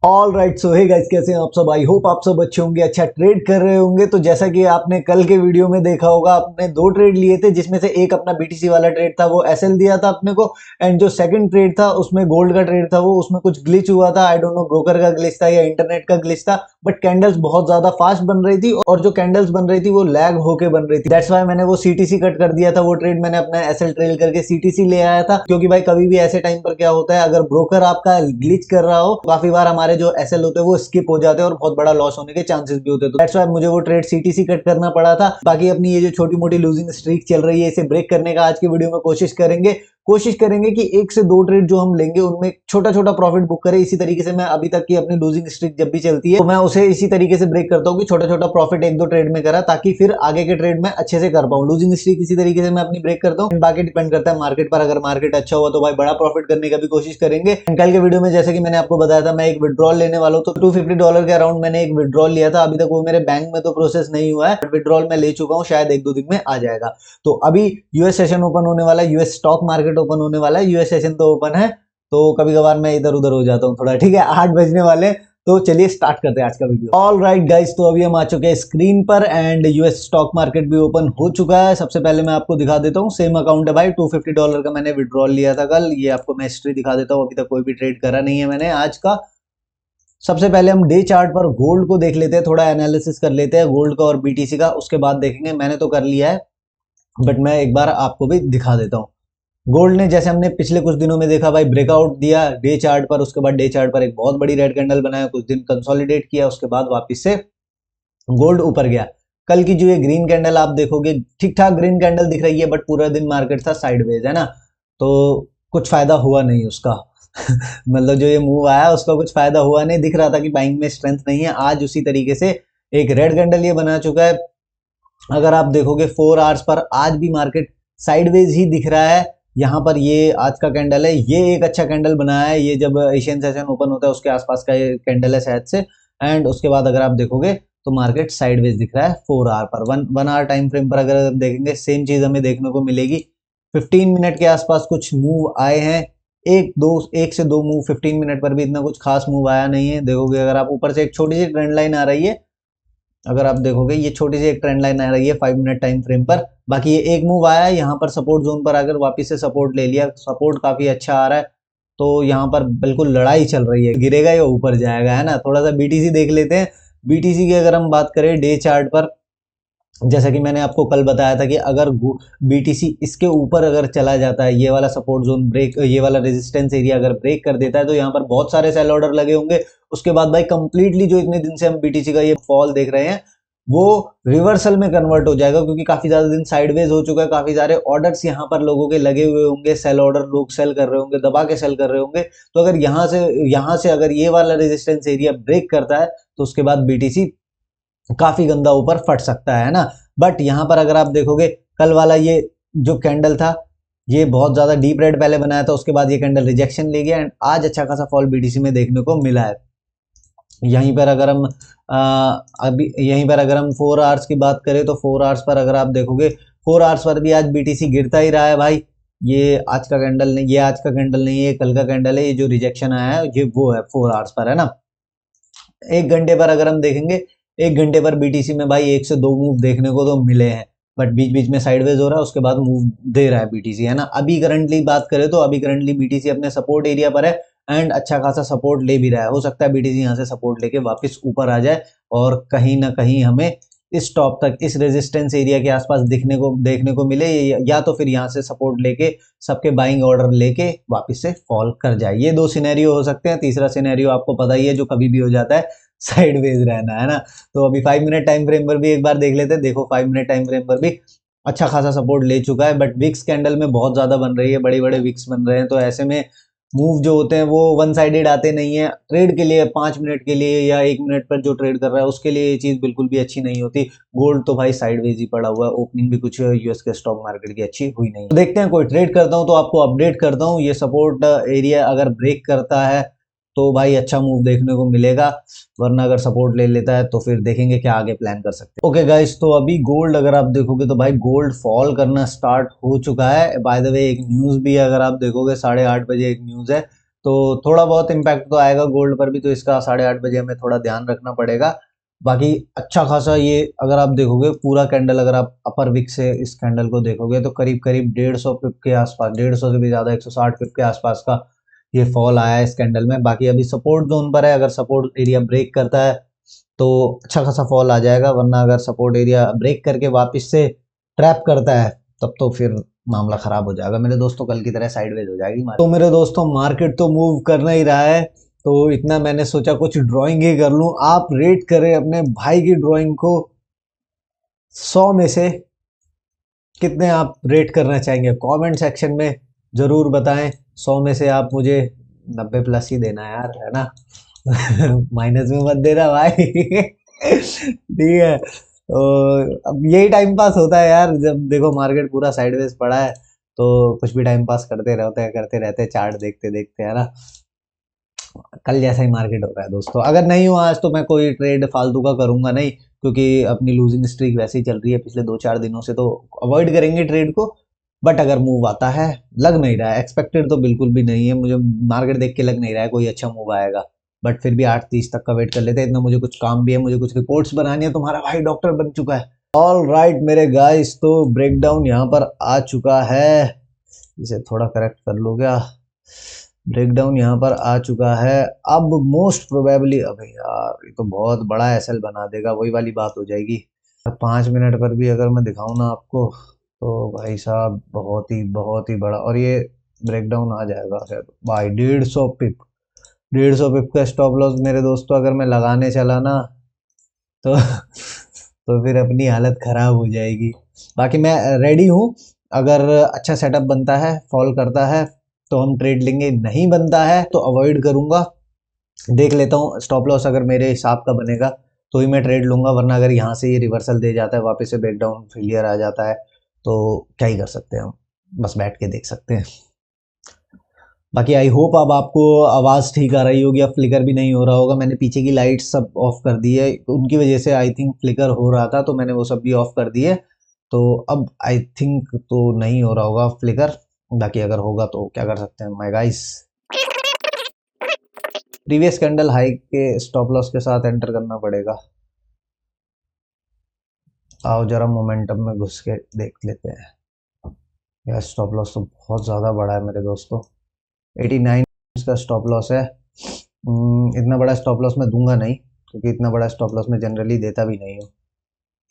All right, सो hey guys, कैसे हैं आप सब। आई होप आप सब अच्छे होंगे, अच्छा ट्रेड कर रहे होंगे। तो जैसा कि आपने कल के वीडियो में देखा होगा, आपने दो ट्रेड लिए थे, जिसमें से एक अपना बीटीसी वाला ट्रेड था, वो एसएल दिया था अपने को। एंड जो सेकंड ट्रेड था उसमें गोल्ड का ट्रेड था, वो उसमें कुछ ग्लिच हुआ था। आई डोंट नो ब्रोकर का ग्लिच था या इंटरनेट का ग्लिच था, बट कैंडल्स बहुत ज्यादा फास्ट बन रही थी और जो कैंडल्स बन रही थी वो लैग होके बन रही थी। दैट्स वाई मैंने वो सीटीसी कट कर दिया था। वो ट्रेड मैंने अपना एसएल ट्रेल करके सीटीसी ले आया था, क्योंकि भाई कभी भी ऐसे टाइम पर क्या होता है, अगर ब्रोकर आपका ग्लिच कर रहा हो, काफी बार हमारे जो एसएल होते हैं वो स्किप हो जाते हैं और बहुत बड़ा लॉस होने के चांसेस भी होते हैं। तो दैट्स वाई मुझे वो ट्रेड सीटीसी कट करना पड़ा था। बाकी अपनी ये जो छोटी मोटी लूजिंग स्ट्रीक चल रही है, इसे ब्रेक करने का आज की वीडियो में कोशिश करेंगे कि एक से दो ट्रेड जो हम लेंगे उनमें छोटा छोटा प्रॉफिट बुक करें। इसी तरीके से मैं अभी तक की अपनी लूजिंग स्ट्रीक जब भी चलती है तो मैं उसे इसी तरीके से ब्रेक करता हूँ कि छोटा छोटा प्रॉफिट एक दो ट्रेड में करा, ताकि फिर आगे के ट्रेड में अच्छे से कर पाऊँ। लूजिंग स्ट्रीक इसी तरीके से मैं अपनी ब्रेक करता हूँ। बाकी डिपेंड करता है मार्केट पर। अगर मार्केट अच्छा हुआ तो भाई बड़ा प्रॉफिट करने का भी कोशिश करेंगे। कल के वीडियो में जैसे कि मैंने आपको बताया था, मैं एक विड्रॉल लेने वाला हूँ, तो $250 के अराउंड मैंने एक विड्रॉल लिया था। अभी तक वो मेरे बैंक में तो प्रोसेस नहीं हुआ है, बट विड्रॉल मैं ले चुका हूँ, शायद एक दो दिन में आ जाएगा। तो अभी यूएस सेशन ओपन होने वाला है, यूएस स्टॉक मार्केट ओपन होने वाला है। यूएस सेशन तो ओपन है, तो कभी कभार मैं इधर उधर हो जाता हूँ थोड़ा, ठीक है। 8 बजने वाले, तो चलिए स्टार्ट करते हैं आज का वीडियो। ऑल राइट गाइस, तो अभी हम आ चुके हैं स्क्रीन पर एंड यूएस स्टॉक मार्केट भी ओपन हो चुका है। सबसे पहले मैं आपको दिखा देता हूँ, सेम अकाउंट है भाई। $250 का मैंने विड्रॉल लिया था कल। ये आपको मैं हिस्ट्री दिखा देता हूँ, अभी तक कोई भी ट्रेड करा नहीं है मैंने आज का। सबसे पहले हम डे चार्ट पर गोल्ड को देख लेते हैं, थोड़ा एनालिसिस कर लेते हैं गोल्ड का और बीटीसी का, उसके बाद देखेंगे। मैंने तो कर लिया है, बट मैं एक बार आपको भी दिखा देता हूँ। गोल्ड ने जैसे हमने पिछले कुछ दिनों में देखा भाई, ब्रेकआउट दिया डे चार्ट पर, उसके बाद डे चार्ट पर एक बहुत बड़ी रेड कैंडल बनाया, कुछ दिन कंसोलिडेट किया, उसके बाद वापस से गोल्ड ऊपर गया। कल की जो ये ग्रीन कैंडल आप देखोगे, ठीक ठाक ग्रीन कैंडल दिख रही है, बट पूरा दिन मार्केट था साइडवेज, है ना। तो कुछ फायदा हुआ नहीं उसका। मतलब जो ये मूव आया उसका कुछ फायदा हुआ नहीं, दिख रहा था कि बाइंग में स्ट्रेंथ नहीं है। आज उसी तरीके से एक रेड कैंडल ये बना चुका है। अगर आप देखोगे 4 आवर्स पर, आज भी मार्केट साइडवेज ही दिख रहा है। यहाँ पर ये आज का कैंडल है, ये एक अच्छा कैंडल बनाया है। ये जब एशियन सेशन ओपन होता है उसके आसपास का ये कैंडल है शायद से। एंड उसके बाद अगर आप देखोगे तो मार्केट साइडवेज दिख रहा है 4 आवर पर। वन आवर टाइम फ्रेम पर अगर देखेंगे, सेम चीज हमें देखने को मिलेगी। 15 मिनट के आसपास कुछ मूव आए हैं, एक से दो मूव। 15 मिनट पर भी इतना कुछ खास मूव आया नहीं है। देखोगे अगर आप ऊपर से एक छोटी सी ट्रेंड लाइन आ रही है, अगर आप देखोगे ये छोटी सी एक ट्रेंड लाइन आ रही है 5 मिनट टाइम फ्रेम पर। बाकी ये एक मूव आया है यहाँ पर सपोर्ट जोन पर, अगर वापस से सपोर्ट ले लिया, सपोर्ट काफी अच्छा आ रहा है। तो यहाँ पर बिल्कुल लड़ाई चल रही है, गिरेगा या ऊपर जाएगा, है ना। थोड़ा सा बीटीसी देख लेते हैं। बीटीसी की अगर हम बात करें डे चार्ट पर, जैसा कि मैंने आपको कल बताया था कि अगर बीटीसी इसके ऊपर अगर चला जाता है, ये वाला सपोर्ट जोन ब्रेक, ये वाला रेजिस्टेंस एरिया अगर ब्रेक कर देता है, तो यहाँ पर बहुत सारे सेल ऑर्डर लगे होंगे। उसके बाद भाई कंप्लीटली जो इतने दिन से हम बीटीसी का ये फॉल देख रहे हैं, वो रिवर्सल में कन्वर्ट हो जाएगा, क्योंकि काफी ज्यादा दिन साइडवेज हो चुका है। काफी सारे ऑर्डर्स यहाँ पर लोगों के लगे हुए होंगे, सेल ऑर्डर, लोग सेल कर रहे होंगे, दबा के सेल कर रहे होंगे। तो अगर यहाँ से अगर ये वाला रेजिस्टेंस एरिया ब्रेक करता है, तो उसके बाद बीटीसी काफी गंदा ऊपर फट सकता है ना। बट यहाँ पर अगर आप देखोगे, कल वाला ये जो कैंडल था, ये बहुत ज्यादा डीप रेड पहले बनाया था, उसके बाद ये कैंडल रिजेक्शन ले गया एंड आज अच्छा खासा फॉल बीटीसी में देखने को मिला है। यहीं पर अगर हम अभी यहीं पर अगर हम 4 आवर्स की बात करें, तो 4 आवर्स पर अगर आप देखोगे, 4 आवर्स पर भी आज बीटीसी गिरता ही रहा है भाई। ये आज का कैंडल नहीं, ये आज का कैंडल नहीं है, कल का कैंडल है। ये जो रिजेक्शन आया है ये वो है 4 आवर्स पर, है ना। एक घंटे पर अगर हम देखेंगे, एक घंटे पर बीटीसी में भाई एक से दो मूव देखने को तो मिले हैं, बट बीच बीच में साइडवेज हो रहा है, उसके बाद मूव दे रहा है बीटीसी, है ना। अभी करंटली बात करें तो अभी करंटली बीटीसी अपने सपोर्ट एरिया पर है एंड अच्छा खासा सपोर्ट ले भी रहा है। हो सकता है बीटीसी यहाँ से सपोर्ट लेके वापस ऊपर आ जाए और कहीं ना कहीं हमें इस टॉप तक, इस रेजिस्टेंस एरिया के आसपास देखने को मिले, या तो फिर यहाँ से सपोर्ट लेके सबके बाइंग ऑर्डर लेके वापस से फॉल कर जाए। ये दो सिनेरियो हो सकते हैं। तीसरा सिनेरियो आपको पता ही है, जो कभी भी हो जाता है, साइडवेज रहना, है ना। तो अभी 5 मिनट टाइम फ्रेम पर भी एक बार देख लेते हैं। देखो 5 मिनट टाइम फ्रेम पर भी अच्छा खासा सपोर्ट ले चुका है, बट विक्स कैंडल में बहुत ज्यादा बन रही है, बड़े बड़े विक्स बन रहे हैं। तो ऐसे में मूव जो होते हैं वो वन साइडेड आते नहीं है। ट्रेड के लिए 5 मिनट के लिए या 1 मिनट पर जो ट्रेड कर रहा है उसके लिए ये चीज बिल्कुल भी अच्छी नहीं होती। गोल्ड तो भाई साइडवेज ही पड़ा हुआ है, ओपनिंग भी कुछ यूएस के स्टॉक मार्केट की अच्छी हुई नहीं। तो देखते हैं, कोई ट्रेड करता हूं तो आपको अपडेट करता हूं। ये सपोर्ट एरिया अगर ब्रेक करता है तो भाई अच्छा मूव देखने को मिलेगा, वरना अगर सपोर्ट ले लेता है तो फिर देखेंगे क्या आगे प्लान कर सकते हैं। ओके गाइस, तो अभी गोल्ड अगर आप देखोगे तो भाई गोल्ड फॉल करना स्टार्ट हो चुका है। बाय द वे एक न्यूज भी है, अगर आप देखोगे 8:30 बजे एक न्यूज है तो थोड़ा बहुत इम्पैक्ट तो आएगा गोल्ड पर भी, तो इसका 8:30 बजे हमें थोड़ा ध्यान रखना पड़ेगा। बाकी अच्छा खासा ये अगर आप देखोगे पूरा कैंडल, अगर आप अपर विक से इस कैंडल को देखोगे तो करीब करीब 150 पिप के आसपास, 150 से भी ज़्यादा 160 पिप के आसपास का ये फॉल आया है इस कैंडल में। बाकी अभी सपोर्ट जोन पर है, अगर सपोर्ट एरिया ब्रेक करता है तो अच्छा खासा फॉल आ जाएगा, वरना अगर सपोर्ट एरिया ब्रेक करके वापस से ट्रैप करता है तब तो फिर मामला खराब हो जाएगा मेरे दोस्तों, कल की तरह साइडवेज हो जाएगी मार्केट। तो मेरे दोस्तों मार्केट तो मूव करना ही रहा है, तो इतना मैंने सोचा कुछ ड्राइंग ही कर लूं। आप रेट करें अपने भाई की ड्राइंग को, 100 में से कितने आप रेट करना चाहेंगे कमेंट सेक्शन में जरूर बताएं। 100 में से आप मुझे 90 प्लस ही देना यार, है ना। माइनस में मत देना भाई। ठीक है, तो अब यही टाइम पास होता है यार, जब देखो मार्केट पूरा साइडवेज पड़ा है तो कुछ भी टाइम पास करते रहते हैं चार्ट देखते देखते, है ना। कल जैसा ही मार्केट हो रहा है दोस्तों, अगर नहीं हुआ आज तो मैं कोई ट्रेड फालतू का करूंगा नहीं, क्योंकि अपनी लूजिंग स्ट्रीक वैसे ही चल रही है पिछले 2-4 दिनों से, तो अवॉइड करेंगे ट्रेड को। बट अगर मूव आता है, लग नहीं रहा है, एक्सपेक्टेड तो बिल्कुल भी नहीं है, मुझे मार्केट देख के लग नहीं रहा है कोई अच्छा मूव आएगा। बट फिर भी 8:30 तक का वेट कर लेते हैं, इतना मुझे कुछ काम भी है, मुझे कुछ रिपोर्ट्स बनानी है, तुम्हारा भाई डॉक्टर बन चुका है। ऑल राइट मेरे गाइस, तो ब्रेकडाउन यहाँ पर आ चुका है, इसे थोड़ा करेक्ट कर लो क्या। ब्रेकडाउन यहाँ पर आ चुका है। अब मोस्ट प्रोबेबली, अब यार ये तो बहुत बड़ा एसएल बना देगा, वही वाली बात हो जाएगी। 5 मिनट पर भी अगर मैं दिखाऊं ना आपको तो भाई साहब बहुत ही बड़ा, और ये ब्रेकडाउन आ जाएगा शायद भाई 150 पिप, 150 पिप का स्टॉप लॉस मेरे दोस्तों अगर मैं लगाने चला ना तो तो फिर अपनी हालत खराब हो जाएगी। बाकी मैं रेडी हूँ, अगर अच्छा सेटअप बनता है, फॉल करता है तो हम ट्रेड लेंगे, नहीं बनता है तो अवॉइड करूंगा, देख लेता हूँ स्टॉप लॉस अगर मेरे हिसाब का बनेगा तो ही मैं ट्रेड लूंगा, वरना अगर यहाँ से ये रिवर्सल दे जाता है, वापस से ब्रेकडाउन फेलियर आ जाता है तो क्या ही कर सकते हैं हम, बस बैठ के देख सकते हैं। बाकी आई होप अब आपको आवाज़ ठीक आ रही होगी, अब फ्लिकर भी नहीं हो रहा होगा। मैंने पीछे की लाइट सब ऑफ कर दी है, तो उनकी वजह से आई थिंक फ्लिकर हो रहा था, तो मैंने वो सब भी ऑफ कर दिए, तो अब आई थिंक तो नहीं हो रहा होगा फ्लिकर। बाकी अगर होगा तो क्या कर सकते हैं my guys. Previous candle high के स्टॉप लॉस के साथ एंटर करना पड़ेगा। आओ जरा मोमेंटम में घुस के देख लेते हैं। यार स्टॉप लॉस तो बहुत ज़्यादा बड़ा है मेरे दोस्तों, 89 का स्टॉप लॉस है। इतना बड़ा स्टॉप लॉस मैं दूंगा नहीं, क्योंकि इतना बड़ा स्टॉप लॉस मैं जनरली देता भी नहीं हूँ।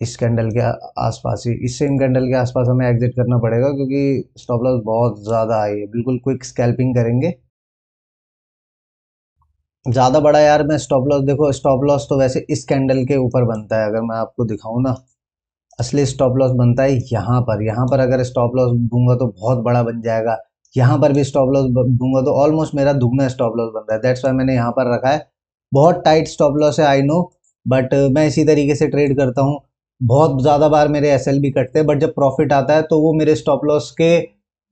इस कैंडल के आसपास ही, इस सेम कैंडल के आसपास हमें एग्जिट करना पड़ेगा, क्योंकि स्टॉप लॉस बहुत ज़्यादा आई है। बिल्कुल क्विक स्कैल्पिंग करेंगे, ज़्यादा बड़ा यार। मैं स्टॉप लॉस देखो, स्टॉप लॉस तो वैसे इस कैंडल के ऊपर बनता है, अगर मैं आपको दिखाऊं ना, असली स्टॉप लॉस बनता है यहाँ पर। यहाँ पर अगर स्टॉप लॉस दूंगा तो बहुत बड़ा बन जाएगा, यहाँ पर भी स्टॉप लॉस दूंगा तो ऑलमोस्ट मेरा दुगना स्टॉप लॉस बन रहा है। दैट्स वाई मैंने यहाँ पर रखा है। बहुत टाइट स्टॉप लॉस है आई नो, बट मैं इसी तरीके से ट्रेड करता हूँ। बहुत ज़्यादा बार मेरे एसएल भी कटते हैं, बट जब प्रॉफिट आता है तो वो मेरे स्टॉप लॉस के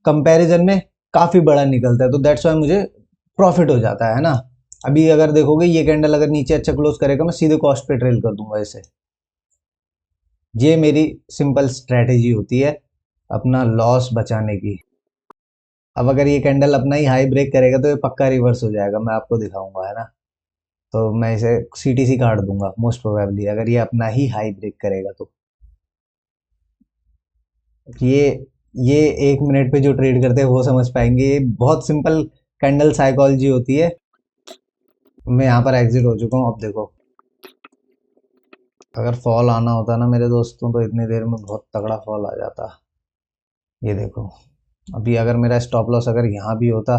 कंपैरिजन में काफ़ी बड़ा निकलता है, तो दैट्स वाई मुझे प्रॉफिट हो जाता है ना। अभी अगर देखोगे ये कैंडल अगर नीचे अच्छा क्लोज करेगा, मैं सीधे कॉस्ट पे ट्रेल कर दूंगा इसे। ये मेरी सिंपल स्ट्रेटेजी होती है अपना लॉस बचाने की। अब अगर ये कैंडल अपना ही हाई ब्रेक करेगा तो ये पक्का रिवर्स हो जाएगा, मैं आपको दिखाऊंगा, है ना। तो मैं इसे सीटीसी काट दूंगा मोस्ट प्रोबेबली, अगर ये अपना ही हाई ब्रेक करेगा तो। ये ये 1 मिनट पे जो ट्रेड करते हैं वो समझ पाएंगे, ये बहुत सिंपल कैंडल साइकोलॉजी होती है। मैं यहाँ पर एग्जिट हो चुका हूँ। अब देखो अगर फॉल आना होता ना मेरे दोस्तों तो इतनी देर में बहुत तगड़ा फॉल आ जाता। ये देखो अभी अगर मेरा स्टॉप लॉस अगर यहाँ भी होता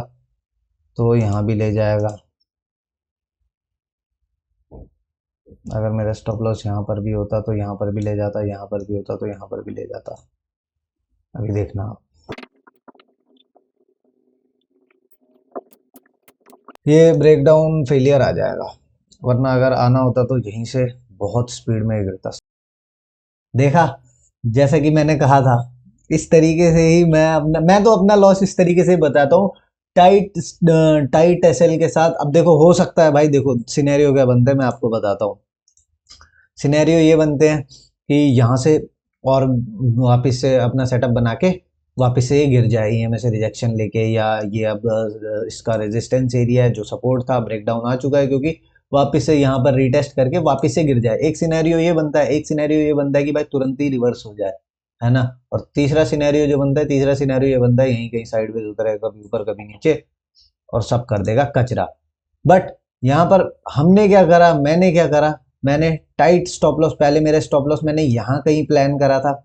तो यहाँ भी ले जाएगा, अगर मेरा स्टॉप लॉस यहाँ पर भी होता तो यहाँ पर भी ले जाता, यहाँ पर भी होता तो यहाँ पर भी ले जाता। अभी देखना आप, ये ब्रेकडाउन फेलियर आ जाएगा, वरना अगर आना होता तो यहीं से बहुत स्पीड में गिरता। देखा, जैसा कि मैंने कहा था, इस तरीके से ही मैं तो अपना लॉस इस तरीके से बताता हूँ, टाइट टाइट एसएल के साथ। अब देखो हो सकता है भाई, देखो सिनेरियो क्या बनता है मैं आपको बताता हूँ। सिनेरियो ये बनते हैं कि यहाँ से और वापस से अपना सेटअप बना के वापस से ये गिर जाए EMA से रिजेक्शन लेके, या ये अब इसका रेजिस्टेंस एरिया है जो सपोर्ट था ब्रेकडाउन आ चुका है, क्योंकि वापस से यहाँ पर रीटेस्ट करके वापस से गिर जाए। एक सिनेरियो ये बनता है, एक सिनेरियो ये बनता है कि भाई तुरंत ही रिवर्स हो जाए, है ना। और तीसरा सिनेरियो जो बनता है, तीसरा सिनेरियो ये बनता है यहीं कहीं साइडवेज उतरेगा, कभी ऊपर कभी नीचे, और सब कर देगा कचरा। बट यहाँ पर हमने क्या करा, मैंने क्या करा, मैंने टाइट स्टॉप लॉस, पहले मेरा स्टॉप लॉस मैंने यहाँ कहीं प्लान करा था,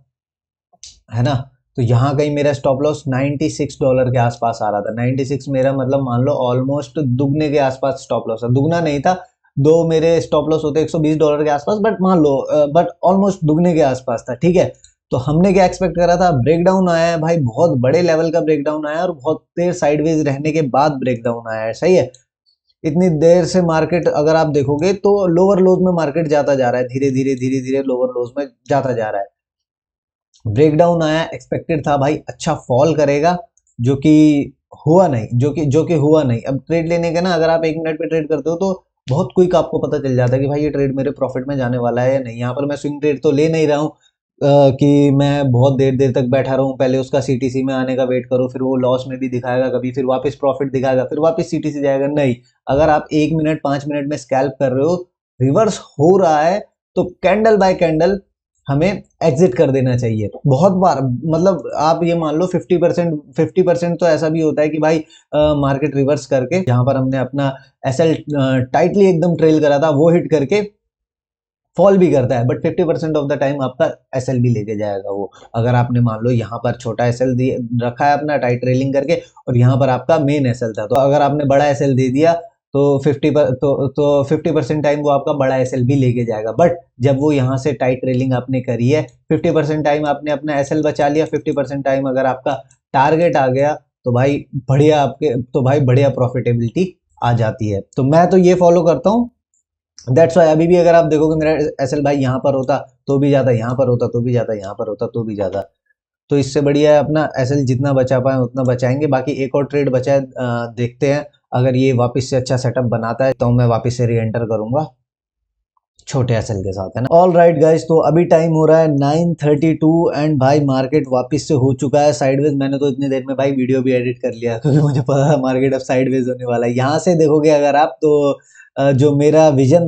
है ना। तो यहाँ कहीं मेरा स्टॉप लॉस $96 के आसपास आ रहा था। 96 मेरा मतलब मान लो ऑलमोस्ट दुगने के आसपास स्टॉप लॉस है। दुगना नहीं था, दो मेरे स्टॉप लॉस होते $120 के आसपास, बट मान लो बट ऑलमोस्ट दुगने के आसपास था, ठीक है। तो हमने क्या एक्सपेक्ट करा था, ब्रेकडाउन आया है भाई, बहुत बड़े लेवल का ब्रेकडाउन आया है, और बहुत देर साइडवेज रहने के बाद ब्रेकडाउन आया है, सही है। इतनी देर से मार्केट अगर आप देखोगे तो लोअर लोज में मार्केट जाता जा रहा है, धीरे धीरे धीरे धीरे लोअर लोज में जाता जा रहा है। ब्रेकडाउन आया, एक्सपेक्टेड था भाई अच्छा फॉल करेगा, जो कि हुआ नहीं, जो कि हुआ नहीं। अब ट्रेड लेने के ना, अगर आप 1 मिनट पे ट्रेड करते हो तो बहुत क्विक आपको पता चल जाता है कि भाई ये ट्रेड मेरे प्रॉफिट में जाने वाला है या नहीं। यहाँ पर मैं स्विंग ट्रेड तो ले नहीं रहा हूँ कि मैं बहुत देर देर तक बैठा रहूं, पहले उसका CTC में आने का वेट करो, फिर वो लॉस में भी दिखाएगा कभी, फिर वापस प्रॉफिट दिखाएगा, फिर वापस CTC जाएगा। नहीं, अगर आप 1 मिनट 5 मिनट में स्कैल्प कर रहे हो, रिवर्स हो रहा है, तो कैंडल बाय कैंडल हमें एग्जिट कर देना चाहिए। बहुत बार मतलब आप ये मान लो 50% तो ऐसा भी होता है कि भाई मार्केट रिवर्स करके, जहां पर हमने अपना SL टाइटली एकदम ट्रेल करा था वो हिट करके फॉल भी करता है, बट 50% ऑफ द टाइम आपका SL भी लेके जाएगा वो। अगर आपने मान लो यहाँ पर छोटा SL दिए रखा है अपना टाइट ट्रेलिंग करके, और यहाँ पर आपका मेन SL था, तो अगर आपने बड़ा SL दे दिया तो 50% टाइम वो आपका बड़ा SL भी लेके जाएगा। बट जब वो यहाँ से टाइट ट्रेलिंग आपने करी है, 50% टाइम आपने अपना SL बचा लिया, 50% टाइम अगर आपका टारगेट आ गया, तो भाई बढ़िया प्रॉफिटेबिलिटी आ जाती है। तो मैं तो ये फॉलो करता हूँ। दैट्स वाई अभी भी अगर आप देखोगे मेरा SL भाई यहाँ पर होता तो भी ज्यादा, यहाँ पर होता तो भी ज्यादा, यहाँ पर होता तो भी ज्यादा। तो इससे बढ़िया है अपना SL जितना बचा पाए उतना बचाएंगे। बाकी एक और ट्रेड बचा है, देखते हैं अगर ये वापस से अच्छा सेटअप बनाता है तो मैं वापस से री एंटर करूंगा छोटे SL के साथ, है ना। ऑल राइट गाइज, तो अभी टाइम हो रहा है 9:32 एंड भाई मार्केट वापस से हो चुका है साइडवेज। मैंने तो इतनी देर में भाई वीडियो भी एडिट कर लिया क्योंकि मुझे पता था मार्केट अब साइडवेज होने वाला है। यहाँ से देखोगे अगर आप तो जो मेरा विजन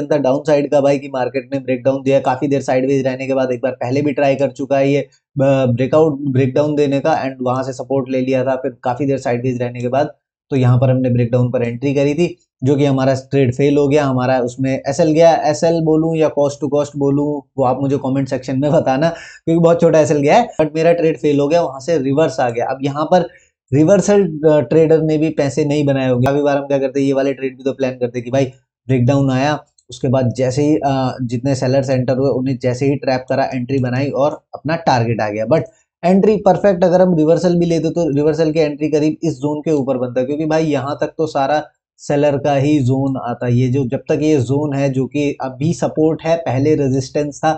था डाउन साइड का भाई, कि मार्केट ने ब्रेकडाउन दिया, काफी देर साइडवेज रहने के बाद एक बार पहले भी ट्राई कर चुका है ये ब्रेकडाउन देने का, एंड वहां से सपोर्ट ले लिया था, फिर काफी देर साइडवेज रहने के बाद तो यहाँ पर हमने ब्रेकडाउन पर एंट्री करी थी, जो कि हमारा ट्रेड फेल हो गया। हमारा उसमें SL गया, SL बोलूं या कॉस्ट टू कॉस्ट बोलूं वो आप मुझे कमेंट सेक्शन में बताना, क्योंकि बहुत छोटा SL गया है, बट मेरा ट्रेड फेल हो गया, वहां से रिवर्स आ गया। अब यहाँ पर रिवर्सल ट्रेडर ने भी पैसे नहीं बनाए होंगे। काफी बार हम क्या करते हैं, ये वाले ट्रेड भी तो प्लान करते हैं कि भाई ब्रेकडाउन आया, उसके बाद जैसे ही जितने सेलर्स एंटर हुए उन्हें जैसे ही ट्रैप करा, एंट्री बनाई और अपना टारगेट आ गया। बट एंट्री परफेक्ट, अगर हम रिवर्सल भी लेते तो रिवर्सल की एंट्री करीब इस जोन के ऊपर बनता है, क्योंकि भाई यहाँ तक तो सारा सेलर का ही जोन आता है। ये जो जब तक ये जोन है जो कि अभी सपोर्ट है, पहले रेजिस्टेंस था,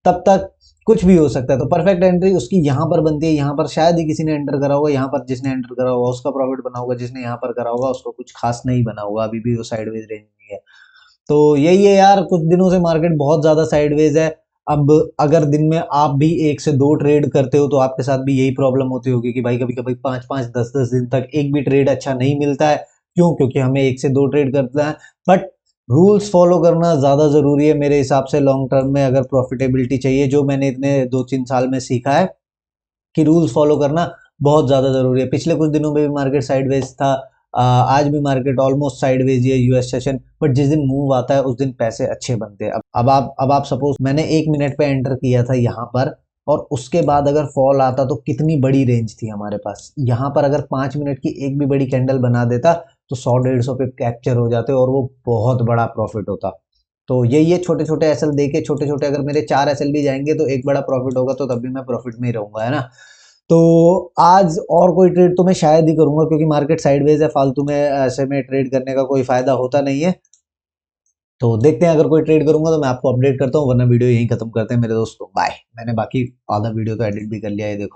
तब तक कुछ भी हो सकता है। तो परफेक्ट एंट्री उसकी यहाँ पर बनती है। यहाँ पर शायद ही किसी ने एंटर करा होगा, यहाँ पर जिसने एंटर करा होगा उसका प्रॉफिट बना होगा, जिसने यहाँ पर करा होगा उसको कुछ खास नहीं बना होगा, अभी भी वो साइडवेज रेंज में है। तो यही है यार, कुछ दिनों से मार्केट बहुत ज्यादा साइडवेज है। अब अगर दिन में आप भी 1 से 2 ट्रेड करते हो तो आपके साथ भी यही प्रॉब्लम होती होगी कि भाई कभी कभी 5-5 10-10 दिन तक एक भी ट्रेड अच्छा नहीं मिलता है। क्यों? क्योंकि हमें 1 से 2 ट्रेड करता है। बट रूल्स फॉलो करना ज्यादा जरूरी है मेरे हिसाब से लॉन्ग टर्म में, अगर प्रॉफिटेबिलिटी चाहिए, जो मैंने इतने 2-3 साल में सीखा है कि रूल्स फॉलो करना बहुत ज्यादा जरूरी है। पिछले कुछ दिनों में भी मार्केट साइडवेज था, आज भी मार्केट ऑलमोस्ट साइडवेज है, US सेशन। बट जिस दिन मूव आता है उस दिन पैसे अच्छे बनते हैं। अब आप सपोज मैंने 1 मिनट पे एंटर किया था यहाँ पर, और उसके बाद अगर फॉल आता तो कितनी बड़ी रेंज थी हमारे पास। यहाँ पर अगर 5 मिनट की एक भी बड़ी कैंडल बना देता तो 100-150 पे कैप्चर हो जाते और वो बहुत बड़ा प्रॉफिट होता। तो यही है, छोटे छोटे SL देके, छोटे छोटे अगर मेरे 4 SL भी जाएंगे तो एक बड़ा प्रॉफिट होगा, तो तब भी मैं प्रॉफिट में ही रहूंगा, है ना। तो आज और कोई ट्रेड तो मैं शायद ही करूंगा, क्योंकि मार्केट साइडवेज है, फालतू में ऐसे में ट्रेड करने का कोई फायदा होता नहीं है। तो देखते हैं, अगर कोई ट्रेड करूंगा तो मैं आपको अपडेट करता हूँ, वरना वीडियो यहीं खत्म करते हैं मेरे दोस्तों। बाय। मैंने बाकी आधा वीडियो तो एडिट भी कर लिया है, देखो।